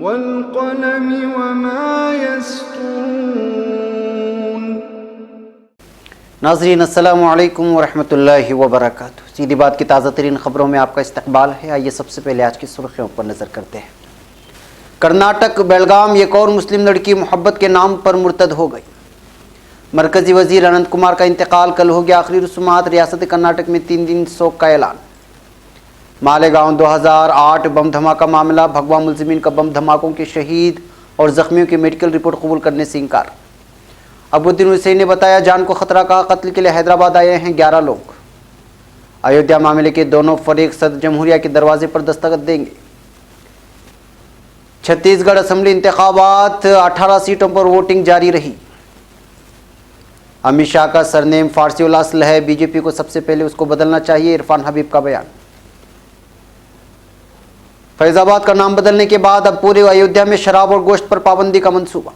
والقلم وما يسطرون۔ ناظرین السلام علیکم ورحمۃ اللہ وبرکاتہ۔ سیدھی بات کی تازہ ترین خبروں میں آپ کا استقبال ہے۔ آئیے سب سے پہلے آج کی سرخیوں پر نظر کرتے ہیں۔ کرناٹک بیلگام ایک اور مسلم لڑکی محبت کے نام پر مرتد ہو گئی۔ مرکزی وزیر اننت کمار کا انتقال، کل ہو گیا آخری رسومات۔ ریاست کرناٹک میں 3 دن سوگ کا اعلان۔ مالیگاؤں 2008 بم دھماکہ معاملہ، بھگوا ملزمین کا بم دھماکوں کے شہید اور زخمیوں کی میڈیکل رپورٹ قبول کرنے سے انکار۔ ابوالدین حسین نے بتایا جان کو خطرہ، کہا قتل کے لیے حیدرآباد آئے ہیں 11 لوگ۔ ایودھیا معاملے کے دونوں فریق صدر جمہوریہ کے دروازے پر دستخط دیں گے۔ چھتیس گڑھ اسمبلی انتخابات، 18 سیٹوں پر ووٹنگ جاری رہی۔ امت شاہ کا سرنیم فارسی الاصل ہے، بی جے پی کو سب سے پہلے اس کو بدلنا چاہیے، عرفان حبیب کا بیان۔ فیض آباد کا نام بدلنے کے بعد اب پورے ایودھیا میں شراب اور گوشت پر پابندی کا منصوبہ۔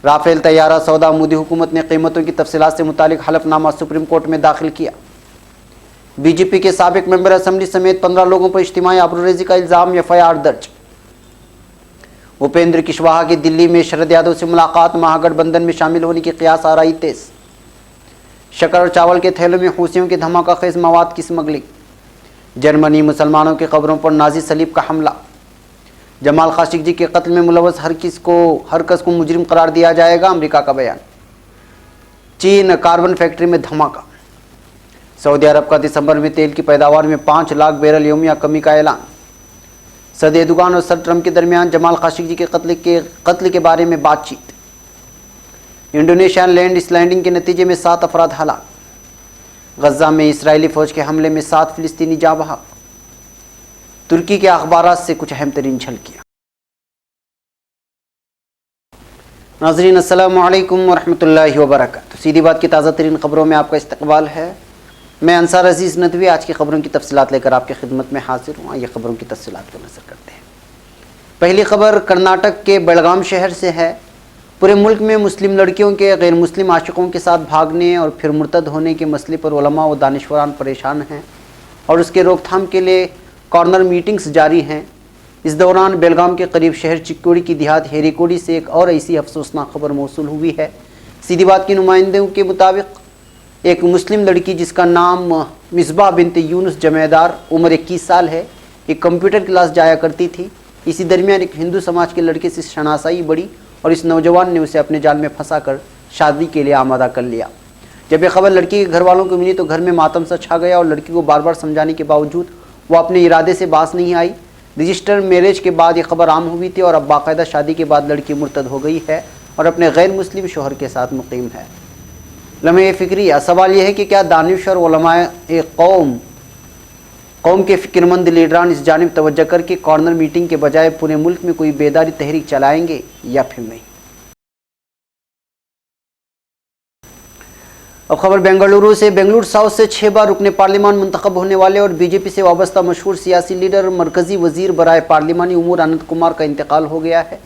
رافیل طیارہ سودا، مودی حکومت نے قیمتوں کی تفصیلات سے متعلق حلف نامہ سپریم کورٹ میں داخل کیا۔ بی جے پی کے سابق ممبر اسمبلی سمیت 15 لوگوں پر اجتماعی آبروریزی کا الزام، FIR درج۔ بھوپیندر کشواہا کی دلی میں شرد یادو سے ملاقات، مہا گٹھ بندھن میں شامل ہونے کی قیاس آرائی تیز۔ شکر اور چاول کے تھیلوں میں حوثیوں کے دھماکہ خیز مواد کی اسمگلنگ۔ جرمنی، مسلمانوں کی قبروں پر نازی صلیب کا حملہ۔ جمال خاشقجی کے قتل میں ملوث ہر کس کو مجرم قرار دیا جائے گا، امریکہ کا بیان۔ چین کاربن فیکٹری میں دھماکہ۔ سعودی عرب کا دسمبر میں تیل کی پیداوار میں 5 لاکھ بیرل یومیہ کمی کا اعلان۔ صدر ایردوغان اور صدر ٹرمپ کے درمیان جمال خاشقجی کے قتل کے بارے میں بات چیت۔ انڈونیشین لینڈ سلائڈنگ کے نتیجے میں 7 افراد ہلاک۔ غزہ میں اسرائیلی فوج کے حملے میں 7 فلسطینی جاں بحق۔ ترکی کے اخبارات سے کچھ اہم ترین جھلکیاں۔ ناظرین السلام علیکم ورحمۃ اللہ وبرکاتہ۔ سیدھی بات کی تازہ ترین خبروں میں آپ کا استقبال ہے۔ میں انصار عزیز ندوی آج کی خبروں کی تفصیلات لے کر آپ کی خدمت میں حاضر ہوں۔ یہ خبروں کی تفصیلات پر نظر کرتے ہیں۔ پہلی خبر کرناٹک کے بیلگام شہر سے ہے۔ پورے ملک میں مسلم لڑکیوں کے غیر مسلم عاشقوں کے ساتھ بھاگنے اور پھر مرتد ہونے کے مسئلے پر علماء و دانشوران پریشان ہیں اور اس کے روک تھام کے لیے کارنر میٹنگز جاری ہیں۔ اس دوران بیلگام کے قریب شہر چکوڑی کی دیہات ہیریکوڑی سے ایک اور ایسی افسوسناک خبر موصول ہوئی ہے۔ سیدھی بات کی نمائندوں کے مطابق ایک مسلم لڑکی جس کا نام مصباح بنت یونس جمیدار، عمر 21 سال ہے، ایک کمپیوٹر کلاس جایا کرتی تھی۔ اسی درمیان ایک ہندو سماج کے لڑکے سے شناسائی بڑھی اور اس نوجوان نے اسے اپنے جال میں پھنسا کر شادی کے لیے آمادہ کر لیا۔ جب یہ خبر لڑکی کے گھر والوں کو ملی تو گھر میں ماتم سا چھا گیا اور لڑکی کو بار بار سمجھانے کے باوجود وہ اپنے ارادے سے باز نہیں آئی۔ رجسٹر میرج کے بعد یہ خبر عام ہوئی تھی اور اب باقاعدہ شادی کے بعد لڑکی مرتد ہو گئی ہے اور اپنے غیر مسلم شوہر کے ساتھ مقیم ہے۔ لمحہ فکریہ، سوال یہ ہے کہ کیا دانشور علماء قوم کے فکر مند لیڈران اس جانب توجہ کر کے کارنر میٹنگ کے بجائے پورے ملک میں کوئی بیداری تحریک چلائیں گے یا پھر نہیں؟ اب خبر بنگلورو سے۔ بنگلور ساؤتھ سے 6 بار رکن پارلیمان منتخب ہونے والے اور بی جے پی سے وابستہ مشہور سیاسی لیڈر مرکزی وزیر برائے پارلیمانی امور اننت کمار کا انتقال ہو گیا ہے،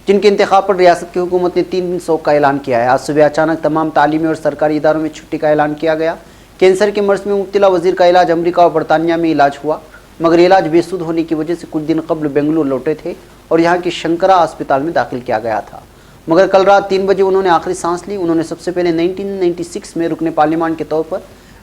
جن کے انتخاب پر ریاست کی حکومت نے 3 دن سوگ کا اعلان کیا ہے۔ آج صبح اچانک تمام تعلیمی اور سرکاری اداروں میں چھٹی کا اعلان کیا گیا۔ کینسر کے مرض میں مبتلا وزیر کا علاج امریکہ اور برطانیہ میں علاج ہوا، مگر علاج بے سود ہونے کی وجہ سے کچھ دن قبل بنگلور لوٹے تھے اور یہاں کے شنکرا اسپتال میں داخل کیا گیا تھا، مگر کل رات 3 بجے انہوں نے آخری سانس لی۔ انہوں نے سب سے پہلے 1996 میں رکن پارلیمان کے طور پر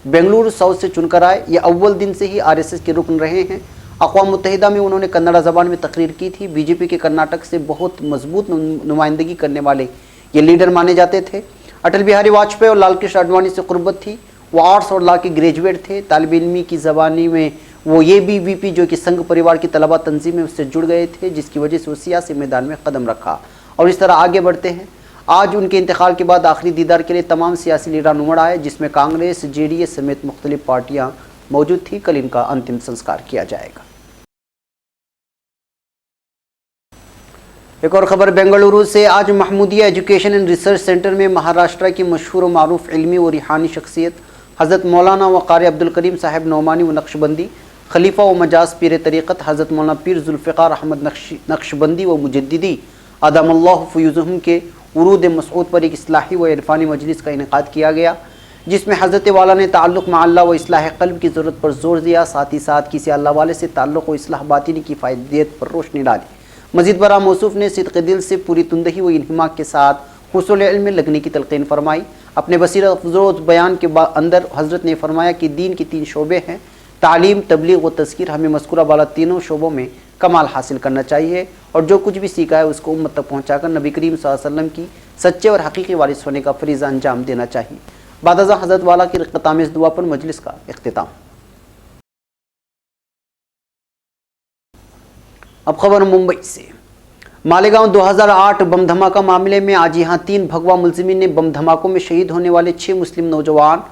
بنگلور ساؤتھ سے چن کر آئے۔ یہ اول دن سے ہی RSS کے رکن رہے ہیں۔ اقوام متحدہ میں انہوں نے کنڑا زبان میں تقریر کی تھی۔ بی جے پی کے کرناٹک سے بہت مضبوط نمائندگی کرنے والے یہ لیڈر مانے جاتے تھے۔ اٹل بہاری واجپئی اور لال کرشن اڈوانی سے قربت تھی۔ وہ آرٹس اور لا کے گریجویٹ تھے۔ طالب علمی کی زبانی میں وہ ABVP جو کہ سنگھ پریوار کی طلبہ تنظیم ہے اس سے جڑ گئے تھے، جس کی وجہ سے وہ سیاسی میدان میں قدم رکھا اور اس طرح آگے بڑھتے ہیں۔ آج ان کے انتقال کے بعد آخری دیدار کے لیے تمام سیاسی لیڈران امڑ آئے، جس میں کانگریس، JDS سمیت مختلف پارٹیاں موجود تھیں۔ کل ان کا انتم سنسکار کیا جائے گا۔ ایک اور خبر بنگلورو سے۔ آج Mahmudiya education and research centre میں مہاراشٹر کی مشہور و معروف علمی و روحانی شخصیت حضرت مولانا و قاری عبدالکریم صاحب نعمانی و نقشبندی، خلیفہ و مجاز پیر طریقت حضرت مولانا پیر ذوالفقار احمد نقشبندی و مجددی ادام اللہ فیوزہم کے ورود مسعود پر ایک اصلاحی و عرفانی مجلس کا انعقاد کیا گیا، جس میں حضرت والا نے تعلق مع اللہ و اصلاح قلب کی ضرورت پر زور دیا، ساتھ ہی ساتھ کسی اللہ والے سے تعلق و اصلاح باطنی کی فائدیت پر روشنی ڈالی۔ मजीद बरा मौसूफ ने सिद्क़ दिल से पूरी तुंदही व इन्हिमाक के साथ हुस्नुल इल्म में लगने की तलक़ीन फरमाई। अपने बसीरत अफ़रोज़ बयान के अंदर हज़रत ने फरमाया कि दीन के 3 शोबे हैं, तालीम, तबलीग व तज़कीर। हमें मज़कूरा वाला तीनों शोबों में कमाल हासिल करना चाहिए और जो कुछ भी सीखा है उसको उम्मत तक पहुँचाकर नबी करीम सल्लल्लाहु अलैहि वसल्लम की सच्चे और हकीकी वारिस होने का फ़रीज़ा अंजाम देना चाहिए। बाद अज़ां हज़रत वाला की ख़ताम दुआ पर मजलिस का इख्तिताम। अब खबर मुंबई से। मालेगांव 2008 बम धमाका मामले में आज यहाँ 3 भगवा मुलजिमीन ने बम धमाकों में शहीद होने वाले 6 मुस्लिम नौजवान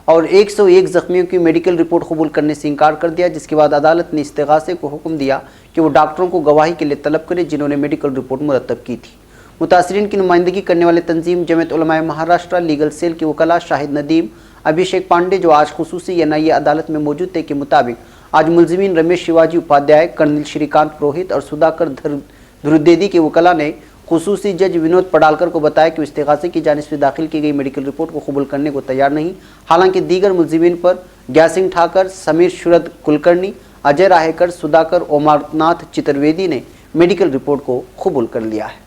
और 101 जख्मियों की मेडिकल रिपोर्ट कबूल करने से इनकार कर दिया, जिसके बाद अदालत ने इस्तिगासे को हुक्म दिया कि वो डॉक्टरों को गवाही के लिए तलब करे जिन्होंने मेडिकल रिपोर्ट मुरतब की थी। मुतासरीन की नुमाइंदगी करने वाले तंजीम जमीयत उलमाए महाराष्ट्र लीगल सेल के वकला शाहिद नदीम, अभिषेक पांडे जो आज खुसूसी एनआईए अदालत में मौजूद थे, के मुताबिक आज मुलजिमीन रमेश शिवाजी उपाध्याय, कर्नल श्रीकांत पुरोहित और सुधाकर धुरुद्देदी के वकला ने खुसूसी जज विनोद पडालकर को बताया कि इस्तिगासे की जानिब से दाखिल की गई मेडिकल रिपोर्ट को कबूल करने को तैयार नहीं। हालांकि दीगर मुलजिमीन पर ग्यासिंग ठाकर, समीर शुरद कुलकर्णी, अजय राहेकर, सुधाकर ओमारनाथ चितरवेदी ने मेडिकल रिपोर्ट को कबूल कर लिया है।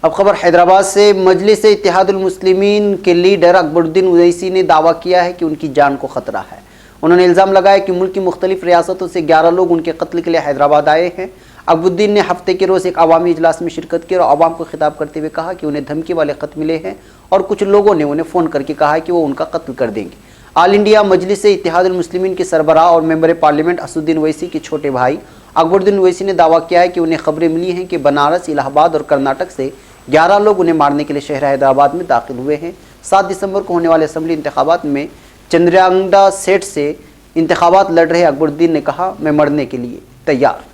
अब खबर हैदराबाद से। मजलिस इत्तेहादुल मुस्लिमीन के लीडर अकबरुद्दीन ओवैसी ने दावा किया है कि उनकी जान को खतरा है। उन्होंने इल्ज़ाम लगाया कि मुल्क की मुख्तलिफ रियासतों से 11 लोग उनके कत्ल के लिए हैदराबाद आए हैं। अकबरुद्दीन ने हफ्ते के रोज़ एक अवामी इजलास में शिरकत की और आवाम को खिताब करते हुए कहा कि उन्हें धमकी वाले खत मिले हैं और कुछ लोगों ने उन्हें फ़ोन करके कहा है कि वो उनका कत्ल कर देंगे। ऑल इंडिया मजलिस इत्तेहादुल मुस्लिमीन के सरबराह और मेंबर पार्लियामेंट असदुद्दीन ओवैसी के छोटे भाई अकबरुद्दीन ओवैसी ने दावा किया है कि उन्हें खबरें मिली हैं कि बनारस, इलाहाबाद और कर्नाटक से 11 लोग उन्हें मारने के लिए शहर हैदराबाद में दाखिल हुए हैं। 7 दिसंबर को होने वाले असम्बली इंतखाबात में चंद्रयांगदा सेट से इंतखाबात लड़ रहे अकबरुद्दीन ने कहा, मैं मरने के लिए तैयार।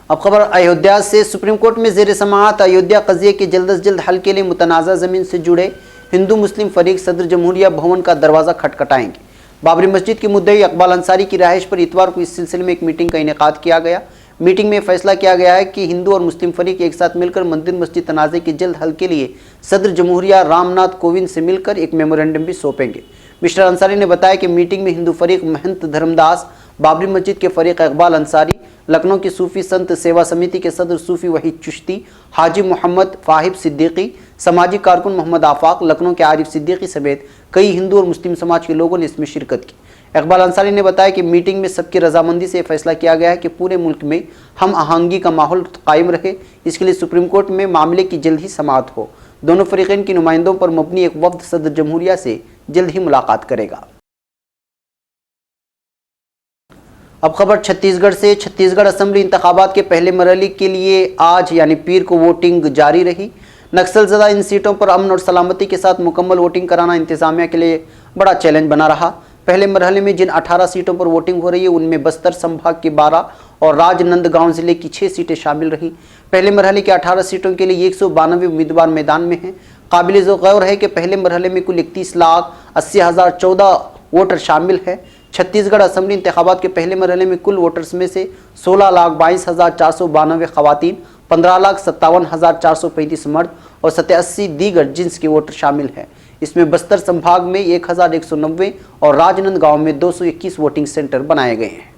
अब खबर अयोध्या से। सुप्रीम कोर्ट में ज़ेर समाअत अयोध्या कज़िये के जल्द अज जल्द हल के लिए मुतनाज़ा ज़मीन से जुड़े हिंदू मुस्लिम फरीक सदर जमहूरिया भवन का दरवाज़ा खटखटाएंगे। बाबरी मस्जिद के मुद्दई इकबाल अंसारी की रिहाइश पर इतवार को इस सिलसिले में एक मीटिंग का इनेकाद किया गया। मीटिंग में फैसला किया गया है कि हिंदू और मुस्लिम फरीक एक साथ मिलकर मंदिर मस्जिद तनाज़े के जल्द हल के लिए सदर जमहूरिया रामनाथ कोविंद से मिलकर एक मेमोरेंडम भी सौंपेंगे। मिस्टर अंसारी ने बताया कि मीटिंग में हिंदू फरीक महंत धर्मदास, बाबरी मस्जिद के फरीक इकबाल अंसारी, लखनऊ की सूफी संत सेवा समिति के सदर सूफी वहीद चिश्ती, हाजी मोहम्मद फाहिब सिद्दीकी, समाजी कारकुन मोहम्मद आफाक, लखनऊ के आरिफ सिद्दीकी समेत कई हिंदू और मुस्लिम समाज के लोगों ने इसमें शिरकत की। इकबाल अंसारी ने बताया कि मीटिंग में सबकी रजामंदी से फैसला किया गया है कि पूरे मुल्क में हम आहंगी का माहौल कायम रहे। इसके लिए सुप्रीम कोर्ट में मामले की जल्द ही समाअत हो। दोनों फरीकैन के नुमाइंदों पर मबनी एक वफ्द सदर जमहूरिया से जल्द ही मुलाकात करेगा। अब खबर छत्तीसगढ़ से। छत्तीसगढ़ असेंबली इंतखाबात के पहले मरहले के लिए आज यानी पीर को वोटिंग जारी रही। नक्सल ज़दा इन सीटों पर अमन और सलामती के साथ मुकम्मल वोटिंग कराना इंतजामिया के लिए बड़ा चैलेंज बना रहा। पहले मरहले में जिन 18 सीटों पर वोटिंग हो रही है उनमें बस्तर संभाग की 12 और राजनांदगांव जिले की 6 सीटें शामिल रहीं। पहले मरहले की 18 सीटों के लिए 192 उम्मीदवार मैदान में हैं। काबिल गौर है कि पहले मरहले में कुल 31,80,014 वोटर शामिल हैं। छत्तीसगढ़ असेंबली इंतखाबात के पहले मरहले में कुल वोटर्स में से 16,22,492 खवातीन, 15,57,435 मर्द और 87 दीगर जिन्स के वोटर शामिल हैं। इसमें बस्तर संभाग में 1,190 और राजनांदगांव में 221 वोटिंग सेंटर बनाए गए हैं।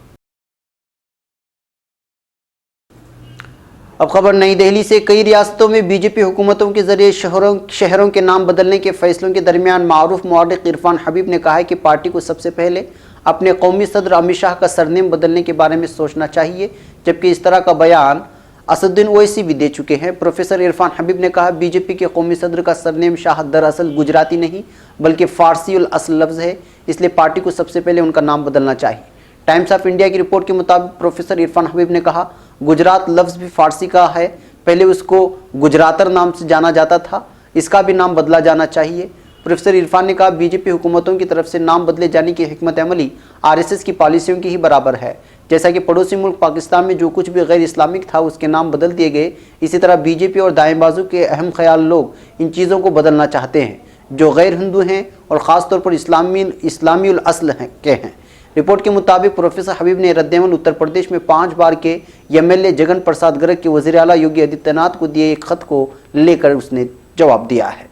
अब खबर नई दिल्ली से। कई रियासतों में बीजेपी हुकूमतों के जरिए शहरों के नाम बदलने के फैसलों के दरमियान मारूफ मुआर्रिख इरफान हबीब ने कहा है कि पार्टी को सबसे पहले अपने कौमी सदर अमित शाह का सरनेम बदलने के बारे में सोचना चाहिए, जबकि इस तरह का बयान असदुद्दीन ओवैसी भी दे चुके हैं। प्रोफेसर इरफान हबीब ने कहा, बीजेपी के कौमी सदर का सरनेम शाह दरअसल गुजराती नहीं बल्कि फारसी उल असल लफ्ज़ है, इसलिए पार्टी को सबसे पहले उनका नाम बदलना चाहिए। टाइम्स ऑफ इंडिया की रिपोर्ट के मुताबिक प्रोफेसर इरफान हबीब ने कहा, गुजरात लफ्ज़ भी फारसी का है, पहले उसको गुजरातर नाम से जाना जाता था, इसका भी नाम बदला जाना चाहिए। प्रोफेसर इरफान ने कहा, बीजेपी हुकूमतों की तरफ से नाम बदले जाने की हिकमत अमली आरएसएस की पॉलिसियों की ही बराबर है। जैसा कि पड़ोसी मुल्क पाकिस्तान में जो कुछ भी गैर इस्लामिक था उसके नाम बदल दिए गए, इसी तरह बीजेपी और दाएं बाजू के अहम ख्याल लोग इन चीज़ों को बदलना चाहते हैं जो गैर हिंदू हैं और ख़ास तौर पर इस्लामी उल असल के हैं। रिपोर्ट के मुताबिक प्रोफेसर हबीब ने रद्देमल उत्तर प्रदेश में 5 बार के एमएलए जगन प्रसाद गर्ग के वज़ीर आला योगी आदित्यनाथ को दिए एक खत को लेकर उसने जवाब दिया है।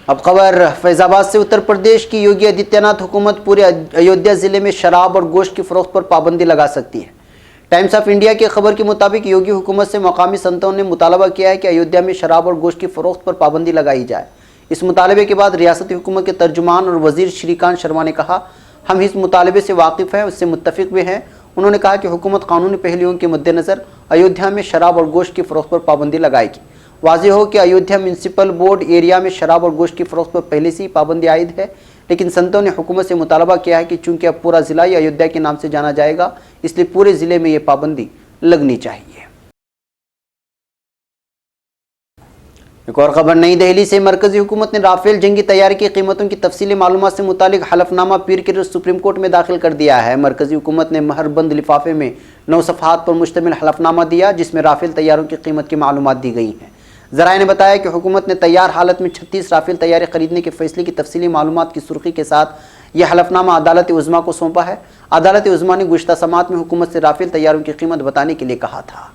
अब खबर फैजाबाद से। उत्तर प्रदेश की योगी आदित्यनाथ हुकूमत पूरे अयोध्या जिले में शराब और गोश्त की फरोख्त पर पाबंदी लगा सकती है। टाइम्स ऑफ इंडिया की खबर के मुताबिक योगी हुकूमत से मकामी संतों ने मुतालबा किया है कि अयोध्या में शराब और गोश्त की फरोख्त पर पाबंदी लगाई जाए। इस मुतालबे के बाद रियासती हुकूमत के तर्जुमान और वजीर श्रीकांत शर्मा ने कहा, हम इस मुतालबे से वाकिफ़ हैं, उससे मुत्तफिक भी हैं। उन्होंने कहा कि हुकूमत कानूनी पहलुओं के मद्देनज़र अयोध्या में शराब और गोश्त की फरोख्त पर पाबंदी लगाएगी। वाज़ेह हो कि अयोध्या म्यूनसिपल बोर्ड एरिया में शराब और गोश्त की फरोख्त पर पहले से ही पाबंदी आयद है, लेकिन संतों ने हुकूमत से मुतालबा किया है कि चूंकि अब पूरा ज़िला ही अयोध्या के नाम से जाना जाएगा, इसलिए पूरे ज़िले में ये पाबंदी लगनी चाहिए। एक और खबर नई दिल्ली से। मरकजी हुकूमत ने राफेल जंगी तैयारी की कीमतों की तफसीली मालूमात से मुतालिक हलफनामा पीर के रोज़ सुप्रीम कोर्ट में दाखिल कर दिया है। मरकजी हुकूमत ने महरबंद लिफाफे में 9 सफ़हात पर मुश्तमिल हलफनामा दिया, जिसमें राफेल तैयारों की कीमत की मालूमात दी गई हैं। ज़राए ने बताया कि हुकूमत ने तैयार हालत में 36 राफेल तैयारी खरीदने के फैसले की तफसीली मालूमात की सुर्खी के साथ यह हलफनामा अदालत उज़्मा को सौंपा है। अदालत उज़्मा ने गुज़श्ता समात में हुकूमत से राफेल तैयारों की कीमत बताने के लिए कहा था।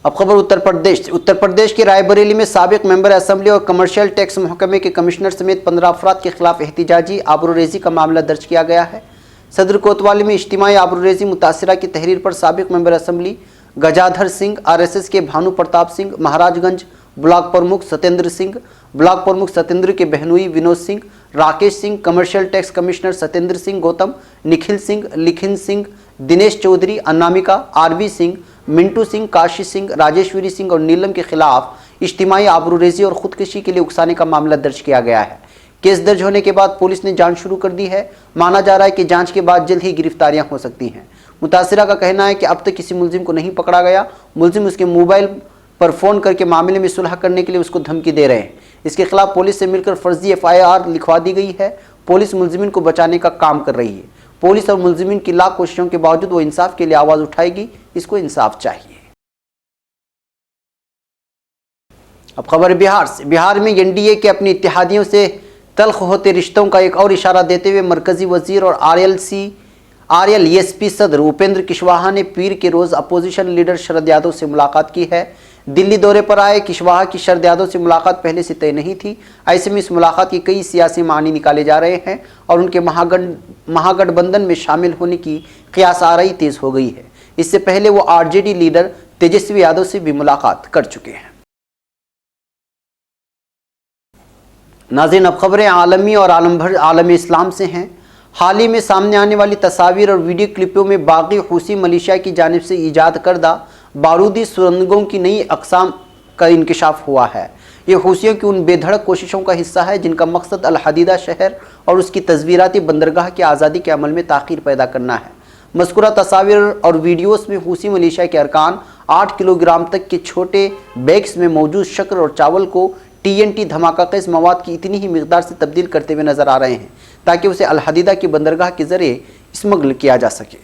अब खबर उत्तर प्रदेश के रायबरेली में साबिक मेंबर असम्बली और कमर्शियल टैक्स महकमे के कमिश्नर समेत 15 अफराद के खिलाफ एहतिजाजी आबरूरेज़ी का मामला दर्ज किया गया है। सदर कोतवाली में इज्तिमाई आबरूरेज़ी मुतासिरा की तहरीर पर साबिक member assembly Gajadhar Singh, RSS के भानु प्रताप सिंह, महाराजगंज ब्लॉक प्रमुख सत्येंद्र सिंह, ब्लॉक प्रमुख सत्येंद्र के बहनोई Vinod Singh, Rakesh Singh, commercial tax commissioner Satyendra Singh Gautam, Nikhil Singh, लिखिन सिंह, दिनेश चौधरी, अनामिका, RV सिंह, मिंटू सिंह, काशी सिंह, राजेश्वरी सिंह और नीलम के खिलाफ इज्तिमाई आबरूरेज़ी और खुदकुशी के लिए उकसाने का मामला दर्ज किया गया है। केस दर्ज होने के बाद पुलिस ने जांच शुरू कर दी है। माना जा रहा है कि जांच के बाद जल्द ही गिरफ्तारियां हो सकती हैं। मुतासिरा का कहना है कि अब तक किसी मुलजिम को नहीं पकड़ा गया। मुलजिम उसके मोबाइल पर फ़ोन करके मामले में सुलह करने के लिए उसको धमकी दे रहे हैं। इसके खिलाफ पुलिस से मिलकर फर्जी FIR लिखवा दी गई है। पुलिस मुलजिमिन को बचाने का काम कर रही है। पुलिस और मुलजिमिन की लाख कोशिशों के बावजूद वो इंसाफ के लिए आवाज़ उठाएगी। इसको इंसाफ चाहिए। अब खबर बिहार से। बिहार में NDA के अपनी इत्तेहादियों से तल्ख होते रिश्तों का एक और इशारा देते हुए मरकजी वजीर और RLSP सदर उपेंद्र कुशवाहा ने पीर के रोज़ अपोजिशन लीडर शरद यादव से मुलाकात की है। दिल्ली दौरे पर आए कुशवाहा की शरद यादव से मुलाकात पहले से तय नहीं थी। ऐसे में इस मुलाकात के कई सियासी मानी निकाले जा रहे हैं और उनके महागठबंधन में शामिल होने की क़ियास आराई तेज़ हो गई है। इससे पहले वो RJD लीडर तेजस्वी यादव से भी मुलाकात कर चुके हैं। नाज़रीन, अब खबरें आलमी और आलम इस्लाम से हैं। हाल ही में सामने आने वाली तस्वीर और वीडियो क्लिपों में बागी हूसी मलेशिया की जानिब से ईजाद करदा बारूदी सुरंगों की नई अक़साम का इंकशाफ हुआ है। ये हूसियों की उन बेधड़क कोशिशों का हिस्सा है जिनका मकसद अल हदीदा शहर और उसकी तस्वीराती बंदरगाह की आज़ादी के अमल में ताख़ीर पैदा करना है। मज़कूरा तस्वीर और वीडियोस में हूसी मलेशिया के अरकान 8 किलोग्राम तक के छोटे बैग्स में मौजूद शक्कर और चावल को TNT धमाकाखेज़ मवाद की इतनी ही मिकदार से तब्दील करते हुए नजर आ रहे हैं ताकि उसे अल हदीदा की बंदरगाह के जरिए स्मगल किया जा सके।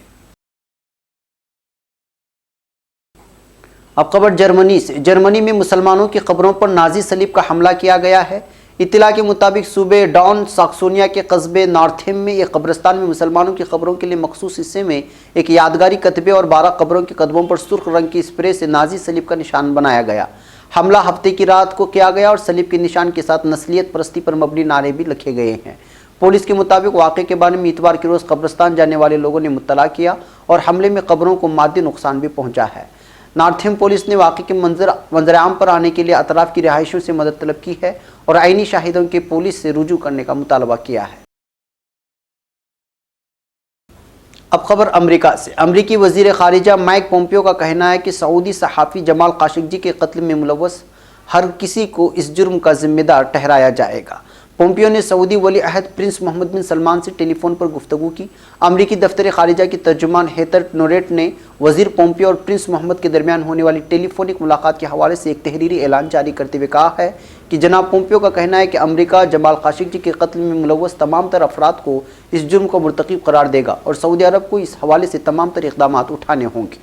अब खबर जर्मनी से। जर्मनी में मुसलमानों की कब्रों पर नाजी सलीब का हमला किया गया है। इत्तला के मुताबिक सूबे डाउन साक्सोनिया के कस्बे नॉर्थहेम में एक कब्रिस्तान में मुसलमानों की कब्रों के लिए मखसूस हिस्से में एक यादगारी कतबे और 12 कब्रों के कदमों पर सुर्ख रंग की स्प्रे से नाजी सलीब का निशान बनाया गया। हमला हफ्ते की रात को किया गया और सलीब के निशान के साथ नस्लियत परस्ती पर मबनी नारे भी लिखे गए हैं। पुलिस के मुताबिक वाक़े के बारे में इतवार के रोज़ कब्रिस्तान जाने वाले लोगों ने मुत्तला किया और हमले में कब्रों को मादी नुकसान भी पहुंचा है। नॉर्थहेम पुलिस ने वाक़े के मंजर-आम पर आने के लिए अतराफ़ की रिहाइशों से मदद तलब की है और आईनी शाहिदों के पुलिस से रुजू करने का मुतालबा किया है। अब खबर अमेरिका से। अमरीकी वज़ीर ख़ारिजा माइक पोम्पियो का कहना है कि सऊदी सहाफ़ी जमाल काशिक़जी के कत्ल में मुलव्वस हर किसी को इस जुर्म का ज़िम्मेदार ठहराया जाएगा। पोम्पियो ने सऊदी वली अहद प्रिंस मोहम्मद बिन सलमान से टेलीफोन पर गुफ्तगू की। अमरीकी दफ्तर ख़ारिजा की तर्जुमान हेथर नोरेट ने वज़ीर पोम्पियो और प्रिंस मोहम्मद के दरमियान होने वाली टेलीफोनिक मुलाकात के हवाले से एक तहरीरी ऐलान जारी करते हुए कहा है कि जनाब पोम्पियो का कहना है कि अमरीका जमाल काशिक़जी के कत्ल में मुलव्वस तमाम तर अफराद को इस जुर्म को मुर्तकिब करार देगा और सऊदी अरब को इस हवाले से तमाम तर इक़दाम उठाने होंगे।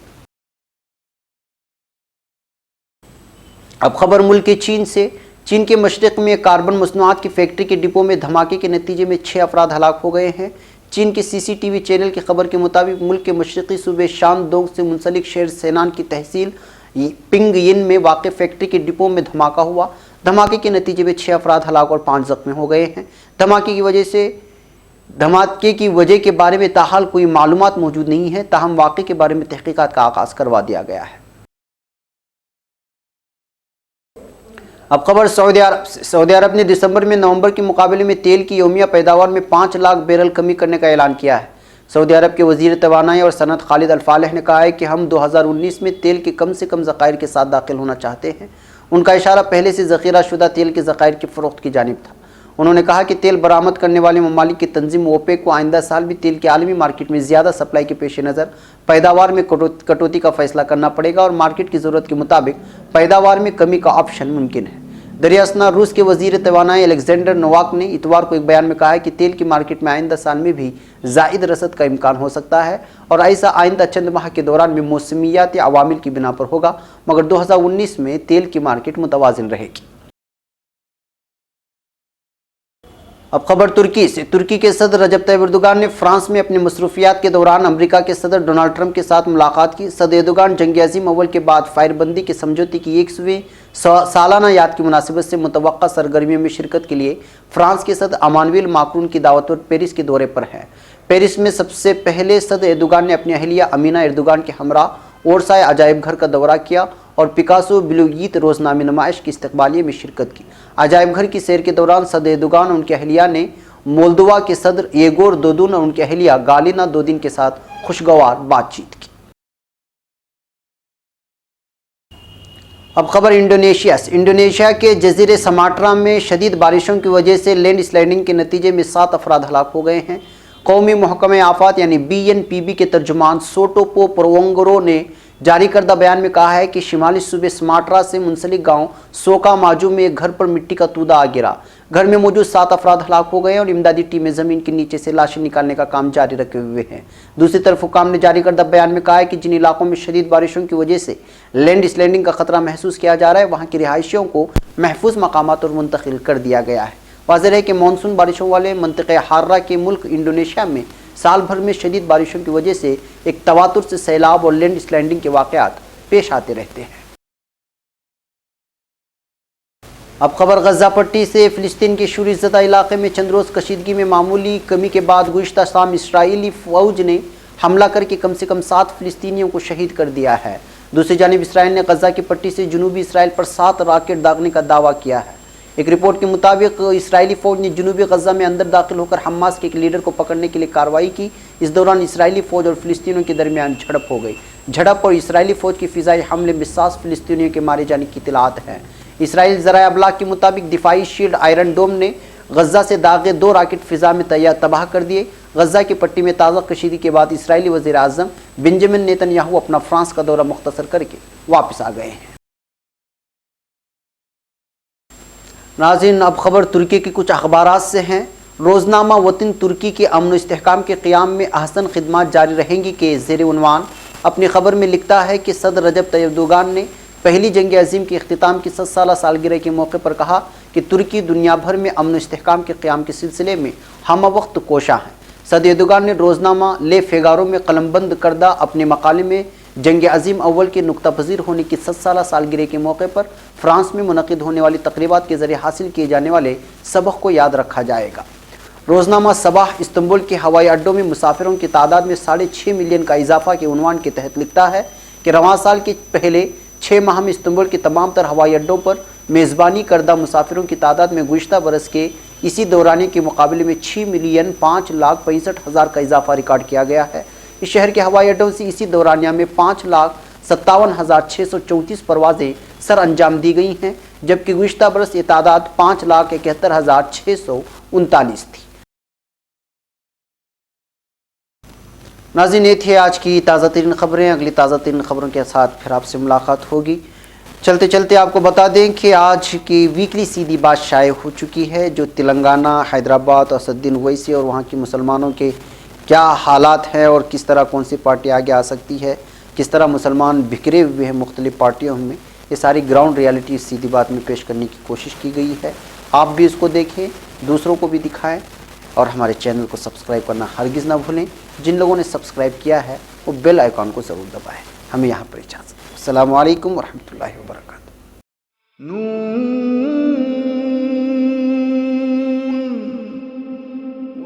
अब खबर मुल्क चीन से। चीन के मशरिक़ में कार्बन मसनूआत की फैक्ट्री के डिपो में धमाके के नतीजे में 6 अफराद हलाक हो गए हैं। चीन के CCTV चैनल की खबर के मुताबिक मुल्क के मशरक़ी सूबे शानडोंग से मुंसलिक शहर सेनान की तहसील पिंग यिन में वाक़ फैक्ट्री के डिपो में धमाका हुआ। धमाके के नतीजे में 6 अफराद हलाक और 5 जख्मी हो गए हैं। धमाके की वजह के बारे में ताहाल कोई मालूमात मौजूद नहीं है, ताहम वाक़े के बारे में तहक़ीक़ात का आगाज़ करवा दिया गया है। अब खबर सऊदी अरब से। सऊदी अरब ने दिसंबर में नवंबर के मुकाबले में तेल की यौमिया पैदावार में 5 लाख बैरल कमी करने का ऐलान किया है। सऊदी अरब के वज़ीर तवानाई और सनत खालिद अल फालिह ने कहा है कि हम 2019 में तेल के कम से कम ज़ख़ायर के साथ दाखिल होना चाहते हैं। उनका इशारा पहले से ज़ख़ीरा शुदा तेल के ज़ख़ायर की फ़रोख्त की जानिब था। उन्होंने कहा कि तेल बरामद करने वाले ममालिक की तंजीम ओपेक को आइंदा साल भी तेल के आलमी मार्केट में ज़्यादा सप्लाई के पेश नज़र पैदावार में कटौती का फैसला करना पड़ेगा और मार्केट की ज़रूरत के मुताबिक पैदावार में कमी का ऑप्शन मुमकिन है। दरियासना रूस के वज़ीर तवानाई अलेक्जेंडर नोवाक ने इतवार को एक बयान में कहा है कि तेल की मार्केट में आइंदा साल में भी ज़ायद रसद का इम्कान हो सकता है और ऐसा आइंदा चंद माह के दौरान भी मौसमियाती अवामिल की बिना पर होगा, मगर 2019 में तेल की मार्केट मुतवाज़िन रहेगी। अब खबर तुर्की से। तुर्की के सदर रजब तैयब एर्दोगान ने फ्रांस में अपनी मसरूफियात के दौरान अमेरिका के सदर डोनाल्ड ट्रंप के साथ मुलाकात की। सदर एर्दोगान जंग अज़ीम अव्वल के बाद फायरबंदी के समझौते की 100वीं सालाना याद की मुनासिबत से मुतवक्का सरगर्मियों में शिरकत के लिए फ्रांस के सदर अमानुएल माक्रून की दावत पर पेरिस के दौरे पर हैं। पेरिस में सबसे पहले सदर एर्दोगान ने अपनी अहलिया अमीना एर्दोगान के हमरा ओरसाए अजायब घर का दौरा किया और पिकासो बिलुगीत रोजनामे नुमाइश की इस्तकबालिये में शिरकत की। अजायब घर की सैर के दौरान सदर एर्दोगान और उनकी अहलिया ने मोल्दोवा के सदर येगोर दोदुन और उनकी अहलिया गालिना दोदिन के साथ खुशगवार बातचीत की। अब खबर इंडोनेशिया से। इंडोनेशिया के जजीरे समाट्रा में शदीद बारिशों की वजह से लैंड स्लाइडिंग के नतीजे में 7 अफराद हलाक हो गए हैं। कौमी महकमे आफात यानी BNPB के तर्जुमान सोटोपो प्रवोंगरो ने जारी करदा बयान में कहा है कि शिमाली सूबे समाट्रा से मुंसलिक गांव सोका माजू में एक घर पर मिट्टी का तूदा आ गिरा। घर में मौजूद 7 अफराद हलाक हो गए और इमदादी टीमें ज़मीन के नीचे से लाशें निकालने का काम जारी रखे हुए हैं। दूसरी तरफ हुकाम ने जारी करदा बयान में कहा है कि जिन इलाकों में शदीद बारिशों की वजह से लैंड स्लाइडिंग का खतरा महसूस किया जा रहा है, वहाँ के रिहायशियों को महफूज मकामात पर मुंतकिल कर दिया गया है। वाज़ेह है कि मानसून बारिशों वाले मंतिक़े हार्रा के मुल्क इंडोनेशिया में साल भर में शदीद बारिशों की वजह से एक तवातुर से सैलाब और लैंड स्लाइडिंग के वाक़यात पेश आते रहते हैं। अब खबर गज़ा पट्टी से। फ़िलिस्तीन के शूरी ज़दा इलाके में चंद रोज़ कशीदगी में मामूली कमी के बाद गुज़िश्ता शाम इसराइली फ़ौज ने हमला करके कम से कम 7 फ़िलिस्तीनियों को शहीद कर दिया है। दूसरी जानिब इसराइल ने गज़ा की पट्टी से जनूबी इसराइल पर 7 रॉकेट दागने का दावा किया है। एक रिपोर्ट के मुताबिक इसराइली फ़ौज ने जनूबी गज़ा में अंदर दाखिल होकर हमास के एक लीडर को पकड़ने के लिए कार्रवाई की। इस दौरान इसराइली फ़ौज और फ़िलिस्तीनियों के दरमियान झड़प हो गई। झड़प और इसराइली फ़ौज की फ़िज़ाई हमले में 7 फ़िलिस्तीनियों के मारे जाने की इत्तलात है। इसराइल ज़राए अबलाग के मुताबिक दिफाई शील्ड आयरन डोम ने गज़ा से दागे 2 रॉकेट फ़िज़ा में तबाह कर दिए। गज़ा की पट्टी में ताज़ा कशीदगी के बाद इसराइली वज़ीर आज़म बेंजामिन नेतन्याहू अपना फ्रांस का दौरा मुख्तसर करके वापस आ गए हैं। नाज़रीन, अब खबर तुर्की की कुछ अखबारात से हैं। रोज़नामा वतन तुर्की के अमन इस्तेहकाम के क़याम में अहसन खिदमात जारी रहेंगी के ज़ेर उन्वान अपनी ख़बर में लिखता है कि सदर रजब तैयब एर्दोगान ने पहली जंग अज़ीम के इख्तिताम की 7 साला सालगिरह के मौके पर कहा कि तुर्की दुनिया भर में अमन इस्तेहकाम के क़याम के सिलसिले में हम वक्त कोशा हैं। सदर एर्दोगान ने रोज़नामा ले फेगारो में कलमबंद करदा अपने मकाले में जंग अज़ीम अव्वल के नुक्ता पज़ीर होने की 7 साला सालगिरह के मौके पर फ्रांस में मुनक़िद होने वाली तक़रीबात के ज़रिए हासिल किए जाने वाले सबक को याद रखा जाएगा। रोज़नामा सबाह इस्तंबुल के हवाई अड्डों में मुसाफिरों की तादाद में 6.5 मिलियन का इजाफा के उन्वान के तहत लिखता है कि रवां साल के पहले 6 माह में इस्तंबुल के तमाम तर हवाई अड्डों पर मेज़बानी करदा मुसाफिरों की तादाद में गुज़िश्ता बरस के इसी दौराने के मुकाबले में 6,5,65,000 का इजाफा रिकॉर्ड किया गया है। इस शहर के हवाई अड्डों से इसी दौरानिया में 5,57,634 परवाज़ें सर अंजाम दी गई हैं, जबकि गुज़िश्ता बरस ये तादाद 5,71,639 थी। नाज़रीन, ये थी आज की ताज़ा तरीन ख़बरें। अगली ताज़ा तरीन ख़बरों के साथ फिर आपसे मुलाकात होगी। चलते चलते आपको बता दें कि आज की वीकली सीधी बात शाये हो चुकी है, जो तेलंगाना, हैदराबाद, असदुद्दीन ओवैसी और वहाँ के मुसलमानों के क्या हालात हैं और किस तरह कौन सी पार्टी आगे आ सकती है, किस तरह मुसलमान बिखरे हुए हैं मुख्तलिफ़ पार्टियों में, ये सारी ग्राउंड रियलिटी सीधी बात में पेश करने की कोशिश की गई है। आप भी इसको देखें, दूसरों को भी दिखाएं और हमारे चैनल को सब्सक्राइब करना हरगिज़ ना भूलें। जिन लोगों ने सब्सक्राइब किया है वो बेल आइकॉन को ज़रूर दबाएं। ہمیں یہاں پر اجازت. السلام علیکم ورحمۃ اللہ وبرکاتہ.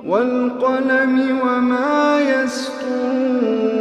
والقلم وما يسطرون.